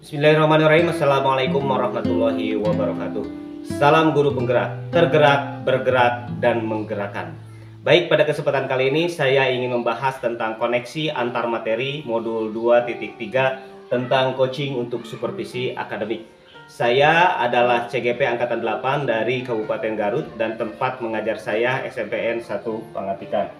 Bismillahirrahmanirrahim. Assalamualaikum warahmatullahi wabarakatuh. Salam guru penggerak, tergerak, bergerak, dan menggerakkan. Baik, pada kesempatan kali ini saya ingin membahas tentang koneksi antar materi modul 2.3 tentang coaching untuk supervisi akademik. Saya adalah CGP Angkatan 8 dari Kabupaten Garut dan tempat mengajar saya SMPN 1 Pangatikan.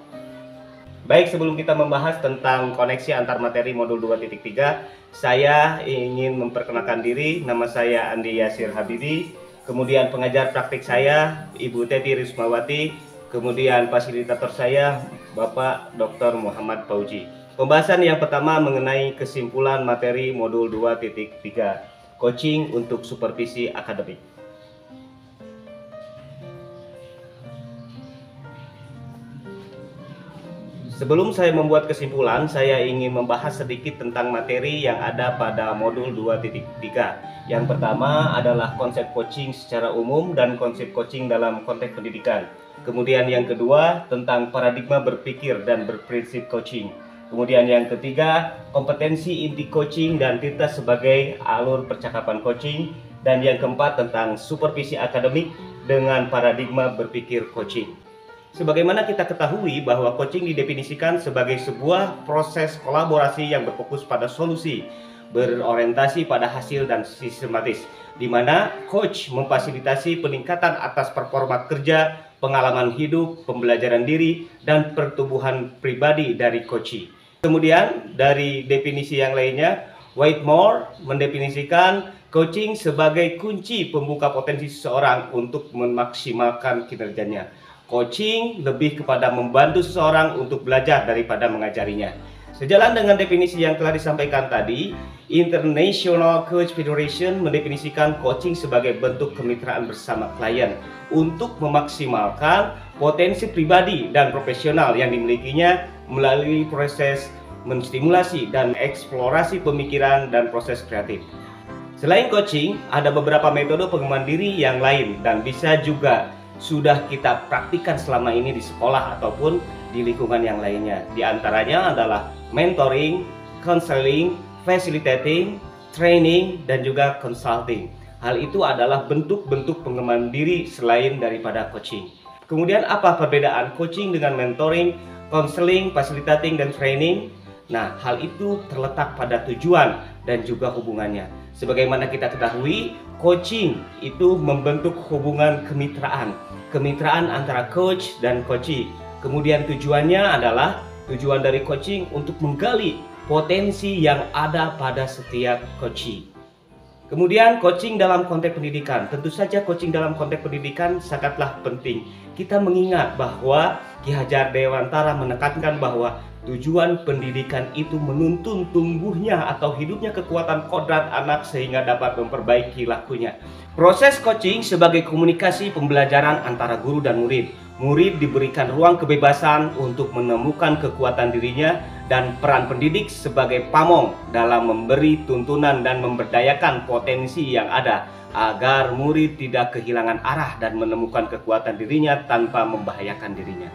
Baik, sebelum kita membahas tentang koneksi antar materi modul 2.3, saya ingin memperkenalkan diri. Nama saya Andi Yasir Habibi, kemudian pengajar praktik saya Ibu Teti Rismawati, kemudian fasilitator saya Bapak Dr. Muhammad Fauji. Pembahasan yang pertama mengenai kesimpulan materi modul 2.3, coaching untuk supervisi akademik. Sebelum saya membuat kesimpulan, saya ingin membahas sedikit tentang materi yang ada pada modul 2.3. Yang pertama adalah konsep coaching secara umum dan konsep coaching dalam konteks pendidikan. Kemudian yang kedua tentang paradigma berpikir dan berprinsip coaching. Kemudian yang ketiga, kompetensi inti coaching dan kita sebagai alur percakapan coaching. Dan yang keempat tentang supervisi akademik dengan paradigma berpikir coaching. Sebagaimana kita ketahui bahwa coaching didefinisikan sebagai sebuah proses kolaborasi yang berfokus pada solusi, berorientasi pada hasil dan sistematis, di mana coach memfasilitasi peningkatan atas performa kerja, pengalaman hidup, pembelajaran diri, dan pertumbuhan pribadi dari coachee. Kemudian dari definisi yang lainnya, Whitmore mendefinisikan coaching sebagai kunci pembuka potensi seseorang untuk memaksimalkan kinerjanya. Coaching lebih kepada membantu seseorang untuk belajar daripada mengajarinya. Sejalan dengan definisi yang telah disampaikan tadi, International Coach Federation mendefinisikan coaching sebagai bentuk kemitraan bersama klien untuk memaksimalkan potensi pribadi dan profesional yang dimilikinya melalui proses menstimulasi dan eksplorasi pemikiran dan proses kreatif. Selain coaching, ada beberapa metode pengembangan diri yang lain dan bisa juga sudah kita praktikkan selama ini di sekolah ataupun di lingkungan yang lainnya. Di antaranya adalah mentoring, counseling, facilitating, training, dan juga consulting. Hal itu adalah bentuk-bentuk pengembangan diri selain daripada coaching. Kemudian apa perbedaan coaching dengan mentoring, counseling, facilitating, dan training? Nah, hal itu terletak pada tujuan dan juga hubungannya. Sebagaimana kita ketahui, coaching itu membentuk hubungan kemitraan antara coach dan coachee. Kemudian tujuannya adalah tujuan dari coaching untuk menggali potensi yang ada pada setiap coachee. Kemudian coaching dalam konteks pendidikan. Tentu saja coaching dalam konteks pendidikan sangatlah penting. Kita mengingat bahwa Ki Hajar Dewantara menekankan bahwa tujuan pendidikan itu menuntun tumbuhnya atau hidupnya kekuatan kodrat anak sehingga dapat memperbaiki lakunya. Proses coaching sebagai komunikasi pembelajaran antara guru dan murid. Murid diberikan ruang kebebasan untuk menemukan kekuatan dirinya dan peran pendidik sebagai pamong dalam memberi tuntunan dan memberdayakan potensi yang ada agar murid tidak kehilangan arah dan menemukan kekuatan dirinya tanpa membahayakan dirinya.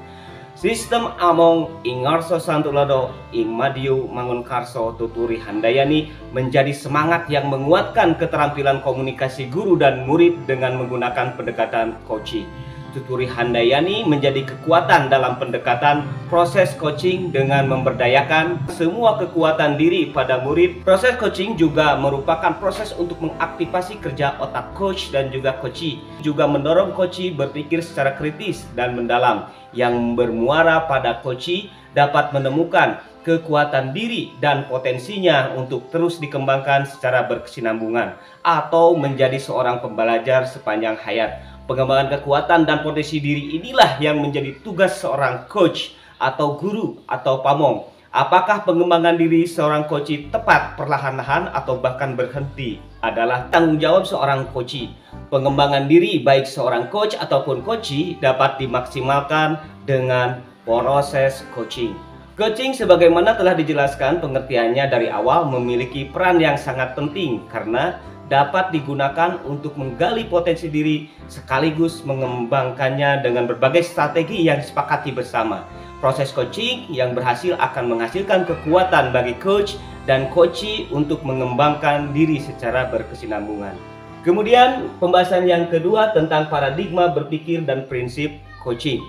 Sistem among ing ngarso santulodo ing madiu mangunkarso tuturi handayani menjadi semangat yang menguatkan keterampilan komunikasi guru dan murid dengan menggunakan pendekatan coaching. Tuturi handayani menjadi kekuatan dalam pendekatan proses coaching dengan memberdayakan semua kekuatan diri pada murid. Proses coaching juga merupakan proses untuk mengaktifasi kerja otak coach dan juga coachee. Juga mendorong coachee berpikir secara kritis dan mendalam yang bermuara pada coachee dapat menemukan kekuatan diri dan potensinya untuk terus dikembangkan secara berkesinambungan atau menjadi seorang pembelajar sepanjang hayat. Pengembangan kekuatan dan potensi diri inilah yang menjadi tugas seorang coach atau guru atau pamong. Apakah pengembangan diri seorang coachee tepat perlahan-lahan atau bahkan berhenti adalah tanggung jawab seorang coachee. Pengembangan diri baik seorang coach ataupun coachee dapat dimaksimalkan dengan proses coaching. Coaching sebagaimana telah dijelaskan pengertiannya dari awal memiliki peran yang sangat penting karena dapat digunakan untuk menggali potensi diri sekaligus mengembangkannya dengan berbagai strategi yang disepakati bersama. Proses coaching yang berhasil akan menghasilkan kekuatan bagi coach dan coachee untuk mengembangkan diri secara berkesinambungan. Kemudian pembahasan yang kedua tentang paradigma berpikir dan prinsip coaching.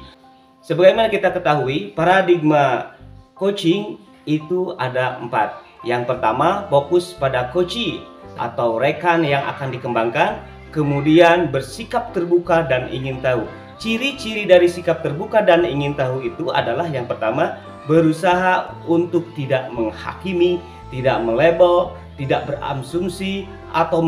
Sebagaimana kita ketahui, paradigma coaching itu ada 4. Yang pertama, fokus pada coachee atau rekan yang akan dikembangkan. Kemudian bersikap terbuka dan ingin tahu. Ciri-ciri dari sikap terbuka dan ingin tahu itu adalah yang pertama, berusaha untuk tidak menghakimi, tidak melabel, tidak berasumsi atau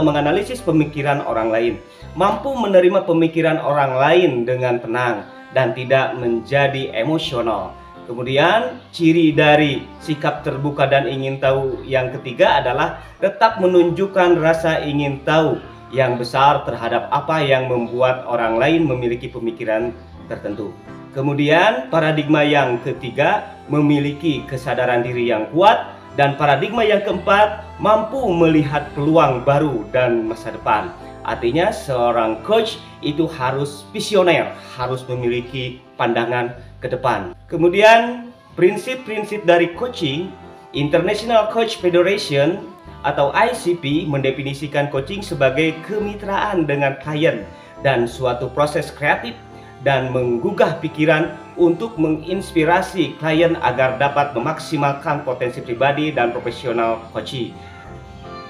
menganalisis pemikiran orang lain. Mampu menerima pemikiran orang lain dengan tenang dan tidak menjadi emosional. Kemudian ciri dari sikap terbuka dan ingin tahu yang ketiga adalah tetap menunjukkan rasa ingin tahu yang besar terhadap apa yang membuat orang lain memiliki pemikiran tertentu. Kemudian paradigma yang ketiga, memiliki kesadaran diri yang kuat. Dan paradigma yang keempat, mampu melihat peluang baru dan masa depan. Artinya seorang coach itu harus visioner, harus memiliki pandangan ke depan. Kemudian prinsip-prinsip dari coaching, International Coach Federation atau ICP mendefinisikan coaching sebagai kemitraan dengan klien dan suatu proses kreatif dan menggugah pikiran untuk menginspirasi klien agar dapat memaksimalkan potensi pribadi dan profesional coachee.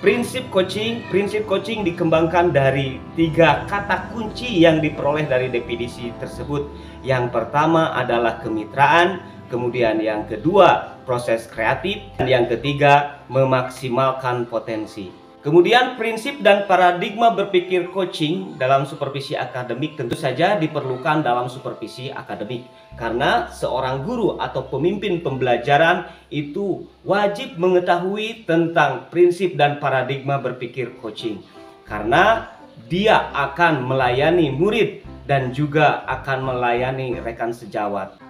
Prinsip coaching dikembangkan dari 3 kata kunci yang diperoleh dari definisi tersebut. Yang pertama adalah kemitraan, kemudian yang kedua proses kreatif, dan yang ketiga memaksimalkan potensi. Kemudian prinsip dan paradigma berpikir coaching dalam supervisi akademik tentu saja diperlukan dalam supervisi akademik, karena seorang guru atau pemimpin pembelajaran itu wajib mengetahui tentang prinsip dan paradigma berpikir coaching, karena dia akan melayani murid dan juga akan melayani rekan sejawat.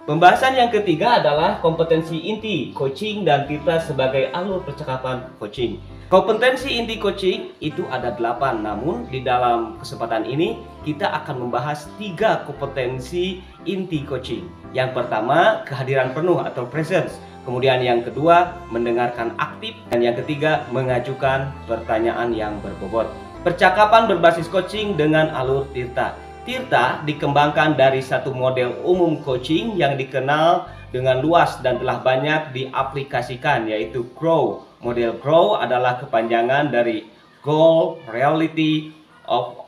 Pembahasan yang ketiga adalah kompetensi inti coaching dan kita sebagai alur percakapan coaching. Kompetensi inti coaching itu ada 8, namun di dalam kesempatan ini kita akan membahas 3 kompetensi inti coaching. Yang pertama, kehadiran penuh atau presence. Kemudian yang kedua, mendengarkan aktif. Dan yang ketiga, mengajukan pertanyaan yang berbobot. Percakapan berbasis coaching dengan alur Tirta. Tirta dikembangkan dari satu model umum coaching yang dikenal dengan luas dan telah banyak diaplikasikan, yaitu GROW. Model GROW adalah kepanjangan dari Goal, Reality,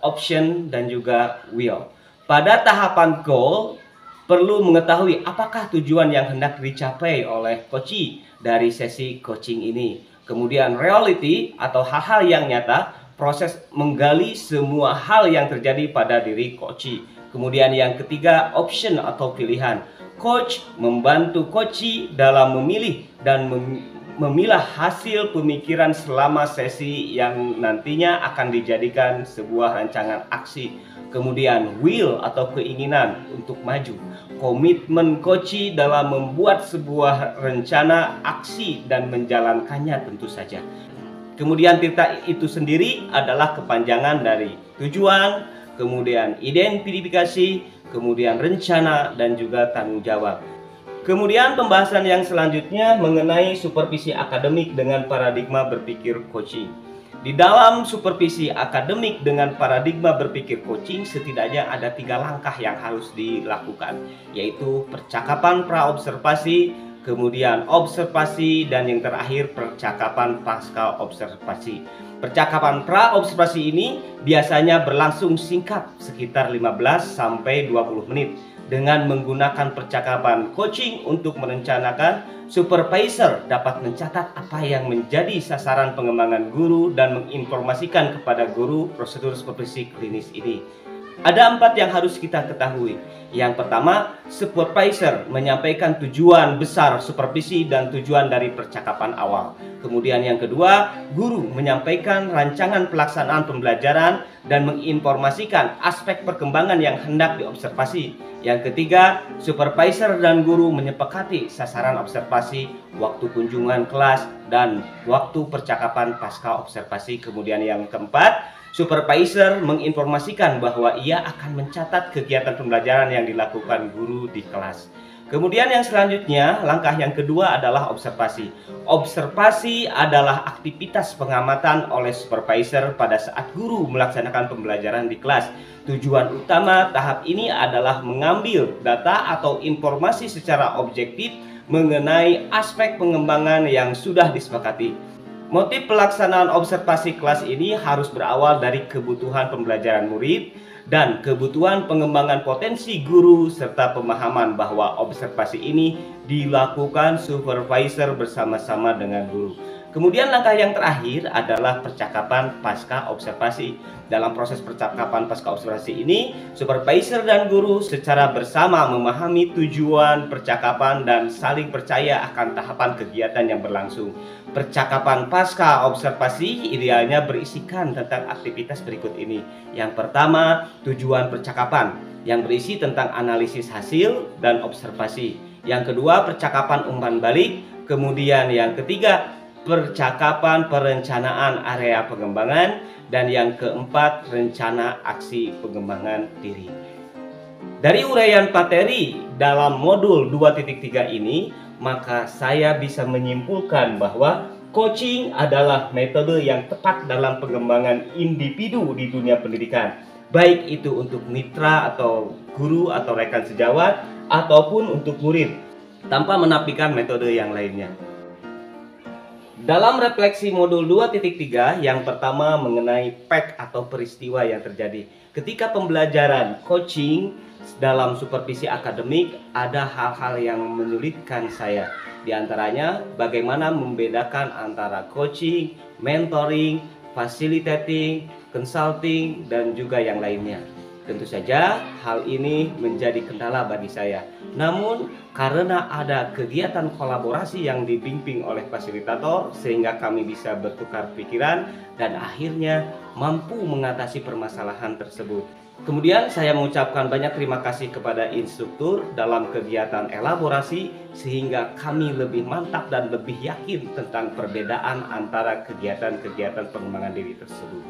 Option, dan juga Will. Pada tahapan Goal, perlu mengetahui apakah tujuan yang hendak dicapai oleh coachee dari sesi coaching ini. Kemudian Reality atau hal-hal yang nyata, proses menggali semua hal yang terjadi pada diri coachee. Kemudian yang ketiga, option atau pilihan. Coach membantu coachee dalam memilih dan memilah hasil pemikiran selama sesi yang nantinya akan dijadikan sebuah rancangan aksi. Kemudian will atau keinginan untuk maju. Komitmen coachee dalam membuat sebuah rencana aksi dan menjalankannya tentu saja. Kemudian Tirta itu sendiri adalah kepanjangan dari tujuan, kemudian identifikasi, kemudian rencana, dan juga tanggung jawab. Kemudian pembahasan yang selanjutnya mengenai supervisi akademik dengan paradigma berpikir coaching. Di dalam supervisi akademik dengan paradigma berpikir coaching setidaknya ada 3 langkah yang harus dilakukan, yaitu percakapan praobservasi, kemudian observasi, dan yang terakhir percakapan pasca observasi. Percakapan praobservasi ini biasanya berlangsung singkat sekitar 15 sampai 20 menit. Dengan menggunakan percakapan coaching untuk merencanakan, supervisor dapat mencatat apa yang menjadi sasaran pengembangan guru dan menginformasikan kepada guru prosedur supervisi klinis ini. Ada 4 yang harus kita ketahui. Yang pertama, supervisor menyampaikan tujuan besar supervisi dan tujuan dari percakapan awal. Kemudian yang kedua, guru menyampaikan rancangan pelaksanaan pembelajaran dan menginformasikan aspek perkembangan yang hendak diobservasi. Yang ketiga, supervisor dan guru menyepakati sasaran observasi, waktu kunjungan kelas, dan waktu percakapan pasca observasi. Kemudian yang keempat, supervisor menginformasikan bahwa ia akan mencatat kegiatan pembelajaran yang dilakukan guru di kelas. Kemudian yang selanjutnya, langkah yang kedua adalah observasi. Observasi adalah aktivitas pengamatan oleh supervisor pada saat guru melaksanakan pembelajaran di kelas. Tujuan utama tahap ini adalah mengambil data atau informasi secara objektif mengenai aspek pengembangan yang sudah disepakati. Motif pelaksanaan observasi kelas ini harus berawal dari kebutuhan pembelajaran murid dan kebutuhan pengembangan potensi guru serta pemahaman bahwa observasi ini dilakukan supervisor bersama-sama dengan guru. Kemudian langkah yang terakhir adalah percakapan pasca observasi. Dalam proses percakapan pasca observasi ini, supervisor dan guru secara bersama memahami tujuan percakapan dan saling percaya akan tahapan kegiatan yang berlangsung. Percakapan pasca observasi idealnya berisikan tentang aktivitas berikut ini. Yang pertama, tujuan percakapan yang berisi tentang analisis hasil dan observasi. Yang kedua, percakapan umpan balik. Kemudian yang ketiga, percakapan perencanaan area pengembangan. Dan yang keempat, rencana aksi pengembangan diri. Dari uraian materi dalam modul 2.3 ini, maka saya bisa menyimpulkan bahwa coaching adalah metode yang tepat dalam pengembangan individu di dunia pendidikan, baik itu untuk mitra atau guru atau rekan sejawat ataupun untuk murid, tanpa menafikan metode yang lainnya. Dalam refleksi modul 2.3, yang pertama mengenai fact atau peristiwa yang terjadi ketika pembelajaran coaching dalam supervisi akademik, ada hal-hal yang menyulitkan saya. Di antaranya bagaimana membedakan antara coaching, mentoring, facilitating, consulting, dan juga yang lainnya. Tentu saja hal ini menjadi kendala bagi saya. Namun karena ada kegiatan kolaborasi yang dibimbing oleh fasilitator, sehingga kami bisa bertukar pikiran dan akhirnya mampu mengatasi permasalahan tersebut. Kemudian saya mengucapkan banyak terima kasih kepada instruktur dalam kegiatan elaborasi, sehingga kami lebih mantap dan lebih yakin tentang perbedaan antara kegiatan-kegiatan pengembangan diri tersebut.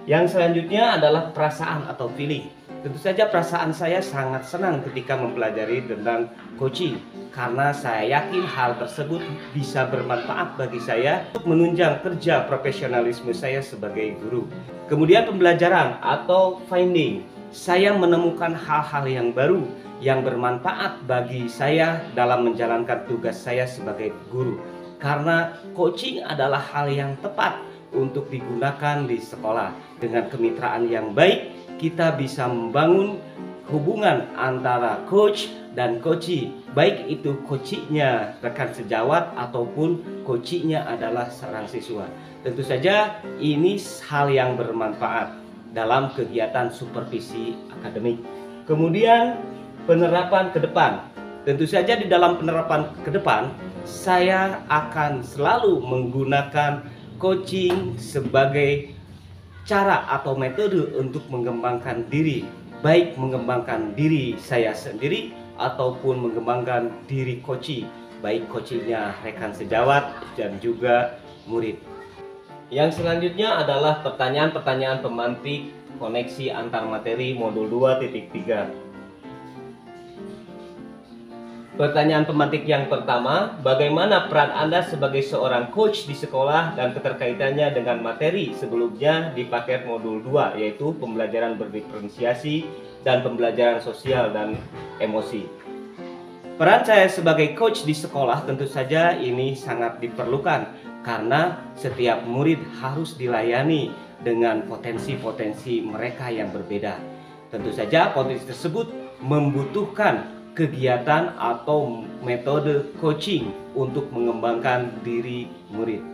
Yang selanjutnya adalah perasaan atau feeling. Tentu saja perasaan saya sangat senang ketika mempelajari tentang coaching, karena saya yakin hal tersebut bisa bermanfaat bagi saya untuk menunjang kerja profesionalisme saya sebagai guru. Kemudian pembelajaran atau finding, saya menemukan hal-hal yang baru yang bermanfaat bagi saya dalam menjalankan tugas saya sebagai guru, karena coaching adalah hal yang tepat untuk digunakan di sekolah. Dengan kemitraan yang baik, kita bisa membangun hubungan antara coach dan coachee, baik itu coachee-nya rekan sejawat ataupun coachee-nya adalah seorang siswa. Tentu saja ini hal yang bermanfaat dalam kegiatan supervisi akademik. Kemudian penerapan ke depan. Tentu saja di dalam penerapan ke depan, saya akan selalu menggunakan coaching sebagai cara atau metode untuk mengembangkan diri, baik mengembangkan diri saya sendiri ataupun mengembangkan diri coachee, baik coachee-nya rekan sejawat dan juga murid. Yang selanjutnya adalah pertanyaan-pertanyaan pemantik koneksi antar materi modul 2.3. Pertanyaan pemantik yang pertama, bagaimana peran Anda sebagai seorang coach di sekolah dan keterkaitannya dengan materi sebelumnya di paket modul 2, yaitu pembelajaran berdiferensiasi dan pembelajaran sosial dan emosi. Peran saya sebagai coach di sekolah tentu saja ini sangat diperlukan, karena setiap murid harus dilayani dengan potensi-potensi mereka yang berbeda. Tentu saja potensi tersebut membutuhkan kegiatan atau metode coaching untuk mengembangkan diri murid.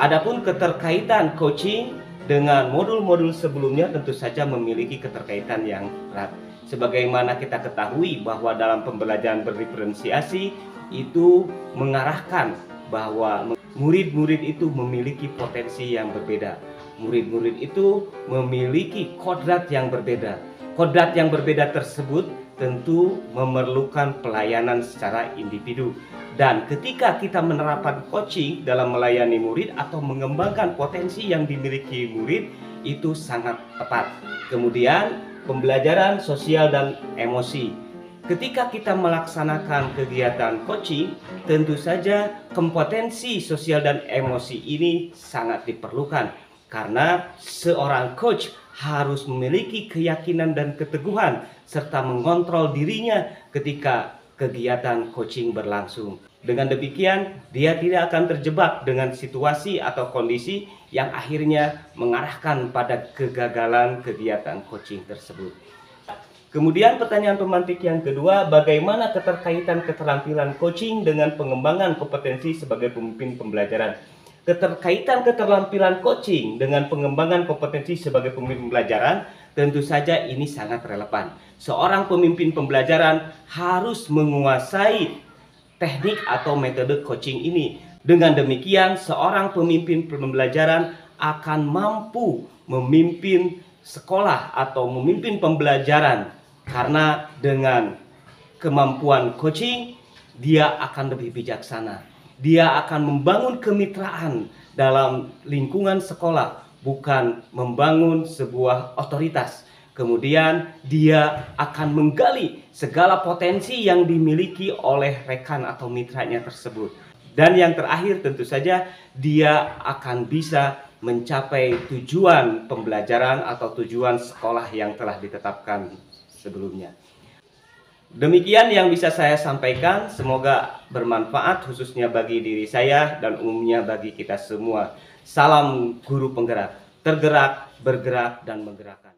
Adapun keterkaitan coaching dengan modul-modul sebelumnya tentu saja memiliki keterkaitan yang erat. Sebagaimana kita ketahui bahwa dalam pembelajaran berdiferensiasi itu mengarahkan bahwa murid-murid itu memiliki potensi yang berbeda. Murid-murid itu memiliki kodrat yang berbeda. Kodrat yang berbeda tersebut tentu memerlukan pelayanan secara individu. Dan ketika kita menerapkan coaching dalam melayani murid atau mengembangkan potensi yang dimiliki murid, itu sangat tepat. Kemudian pembelajaran sosial dan emosi. Ketika kita melaksanakan kegiatan coaching, tentu saja kompetensi sosial dan emosi ini sangat diperlukan karena seorang coach harus memiliki keyakinan dan keteguhan serta mengontrol dirinya ketika kegiatan coaching berlangsung. Dengan demikian, dia tidak akan terjebak dengan situasi atau kondisi yang akhirnya mengarahkan pada kegagalan kegiatan coaching tersebut. Kemudian pertanyaan pemantik yang kedua, bagaimana keterkaitan keterampilan coaching dengan pengembangan kompetensi sebagai pemimpin pembelajaran? Keterkaitan keterampilan coaching dengan pengembangan kompetensi sebagai pemimpin pembelajaran tentu saja ini sangat relevan. Seorang pemimpin pembelajaran harus menguasai teknik atau metode coaching ini. Dengan demikian, seorang pemimpin pembelajaran akan mampu memimpin sekolah atau memimpin pembelajaran. Karena dengan kemampuan coaching, dia akan lebih bijaksana. Dia akan membangun kemitraan dalam lingkungan sekolah, bukan membangun sebuah otoritas. Kemudian dia akan menggali segala potensi yang dimiliki oleh rekan atau mitranya tersebut. Dan yang terakhir tentu saja dia akan bisa mencapai tujuan pembelajaran atau tujuan sekolah yang telah ditetapkan sebelumnya. Demikian yang bisa saya sampaikan, semoga bermanfaat khususnya bagi diri saya dan umumnya bagi kita semua. Salam guru penggerak, tergerak, bergerak, dan menggerakkan.